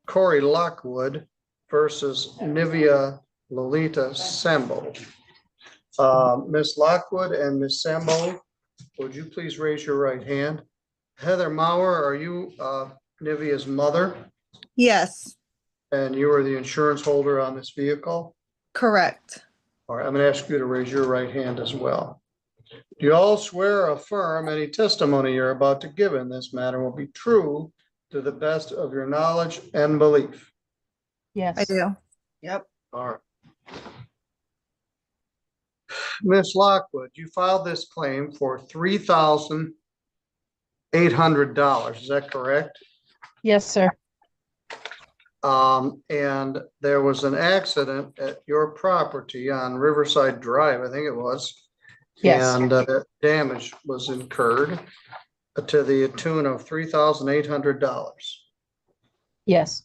Corey Lockwood versus Nivea Lolita Sambo. Ms. Lockwood and Ms. Sambo, would you please raise your right hand? Heather Maurer, are you Nivea's mother? Yes, And you are the insurance holder on this vehicle? correct. All right, I'm going to ask you to raise your right hand as well. Do you all swear or affirm any testimony you're about to give in this matter will be true to the best of your knowledge and belief? Yes. I do. Yep. All right. Ms. Lockwood, you filed this claim for $3,800. Is that correct? Yes, sir. And there was an accident at your property on Riverside Drive, I think it was. Yes. And damage was incurred to the tune of $3,800. Yes.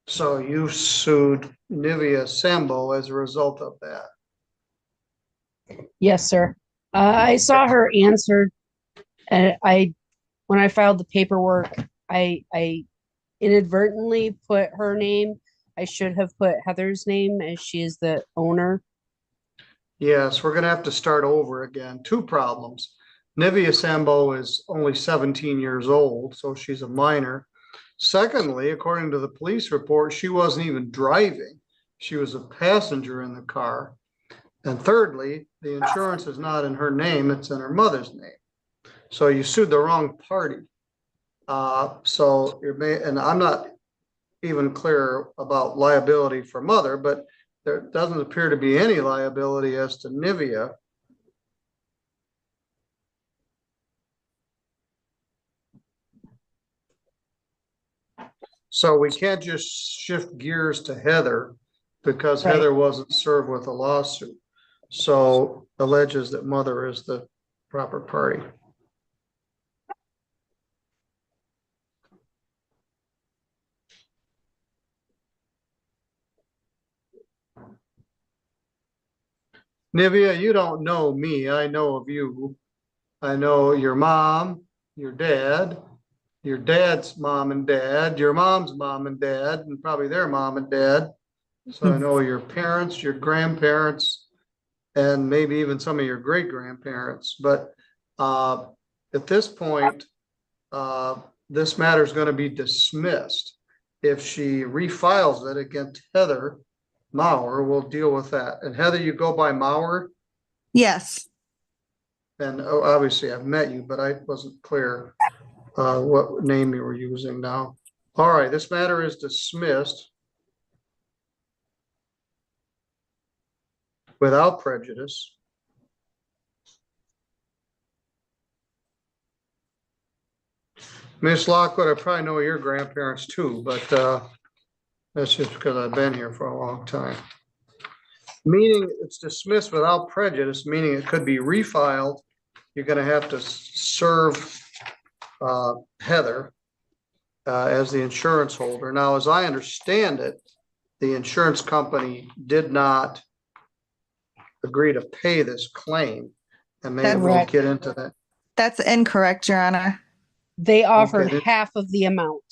So you sued Nivea Sambo as a result of that. Yes, sir. I saw her answer, and when I filed the paperwork, I inadvertently put her name. I should have put Heather's name, as she is the owner. Yes, we're gonna have to start over again. Two problems. Nivea Sambo is only 17 years old, so she's a minor. Secondly, according to the police report, she wasn't even driving. She was a passenger in the car. And thirdly, the insurance is not in her name, it's in her mother's name. So you sued the wrong party. So and I'm not even clear about liability for mother, but there doesn't appear to be any liability as to Nivea. So we can't just shift gears to Heather because Right. Heather wasn't served with a lawsuit. So alleges that mother is the proper party. Nivea, you don't know me. I know of you. I know your mom, your dad's mom and dad, your mom's mom and dad, and probably their mom and dad. So I know your parents, your grandparents, and maybe even some of your great grandparents. But at this point, this matter is going to be dismissed. If she refiles it against Heather Maurer, we'll deal with that. And Heather, you go by Maurer? Yes. And obviously I've met you, but I wasn't clear what name you were using now. All right, this matter is dismissed without prejudice. Miss Lockwood, I probably know your grandparents too, but that's just because I've been here for a long time. Meaning it's dismissed without prejudice, meaning it could be refiled. You're going to have to serve Heather as the insurance holder. Now, as I understand it, the insurance company did not agree to pay this claim. And maybe we'll get into that. That's incorrect, Your Honor. They offered Okay. half of the amount.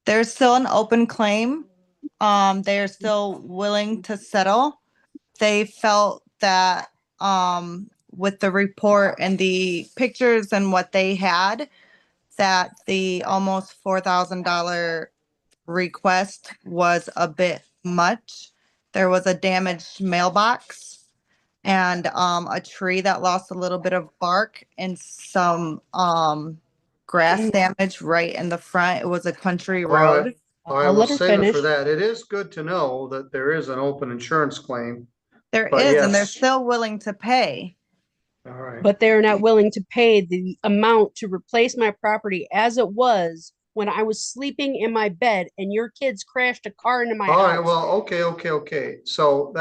There's still an open claim. They are still willing to settle. They felt that with the report and the pictures and what they had, that the almost $4,000 request was a bit much. There was a damaged mailbox and a tree that lost a little bit of bark and some grass damage right in the front. It was a country road. I I'll will let her save it finish. for that. It is good to know that there is an open insurance claim. There But is, and they're yes. still willing to pay. All right. But they're not willing to pay the amount to replace my property as it was when I was sleeping in my bed and your kids crashed a car into my All right, house. well, okay. So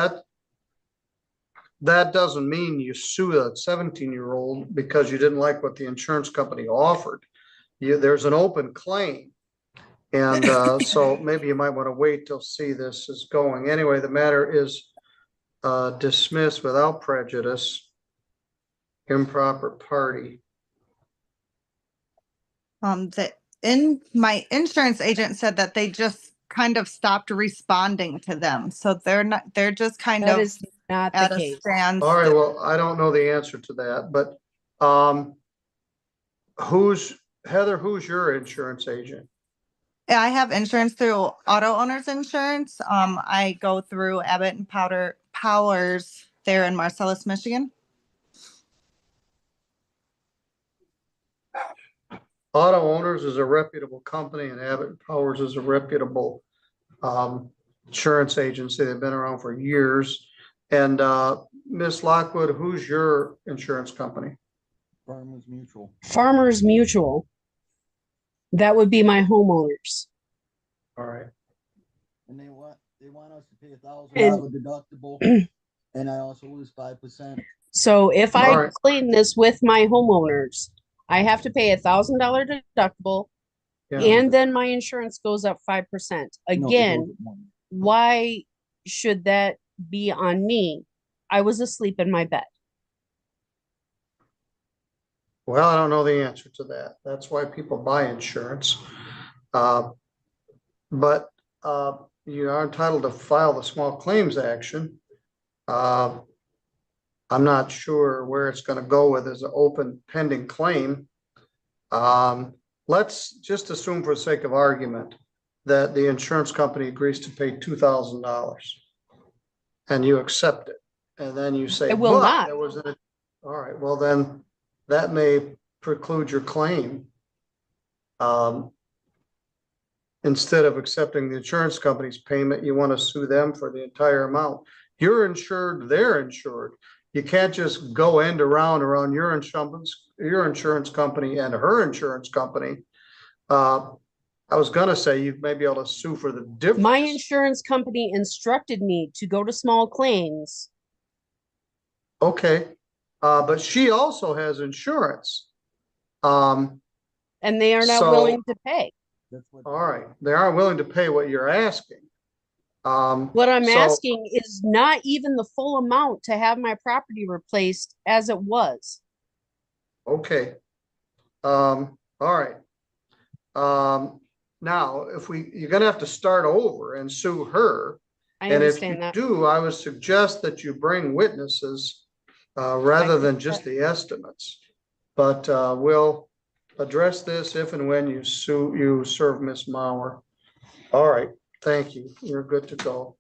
that doesn't mean you sue a 17-year-old because you didn't like what the insurance company offered. There's an open claim. And so maybe you might want to wait till see this is going. Anyway, the matter is dismissed without prejudice. Improper party. my insurance agent said that they just kind of stopped responding to them. So they're just kind That of is not the at a case. All right, standstill. well, I don't know the answer to that, but, Heather, who's your insurance agent? I have insurance through Auto Owners Insurance. I go through Abbott and Powers there in Marcellus, Michigan. Auto Owners is a reputable company and Abbott Powers is a reputable insurance agency. They've been around for years. And Miss Lockwood, who's your insurance company? Farmers Mutual. Farmers Mutual. That would be my homeowners. All right. And they want us to pay And- $1,000 deductible, and I also lose 5%. So if All I right. claim this with my homeowners, I have to pay $1,000 deductible, Yeah. and then my insurance goes up 5%. No, it goes Again, up more. why should that be on me? I was asleep in my bed. Well, I don't know the answer to that. That's why people buy insurance. But you are entitled to file the small claims action. I'm not sure where it's gonna go with as an open pending claim. Let's just assume for the sake of argument that the insurance company agrees to pay $2,000. And you accept it, and then you say, I will "But not." there was a, all right, well then, that may preclude your claim. Instead of accepting the insurance company's payment, you want to sue them for the entire amount. You're insured, they're insured. You can't just go end around your insurance company and her insurance company. I was gonna say you may be able to sue for the difference. My insurance company instructed me to go to small claims. Okay, but she also has insurance. And they are not So- willing to pay. That's what. All right, they aren't willing to pay what you're asking. What I'm So- asking is not even the full amount to have my property replaced as it was. Okay. All right. Now, you're gonna have to start over and sue her. I And if you understand that. do, I would suggest that you bring witnesses, rather than just the estimates. But, we'll address this if and when you serve Miss Mauer. All right, thank you. You're good to go.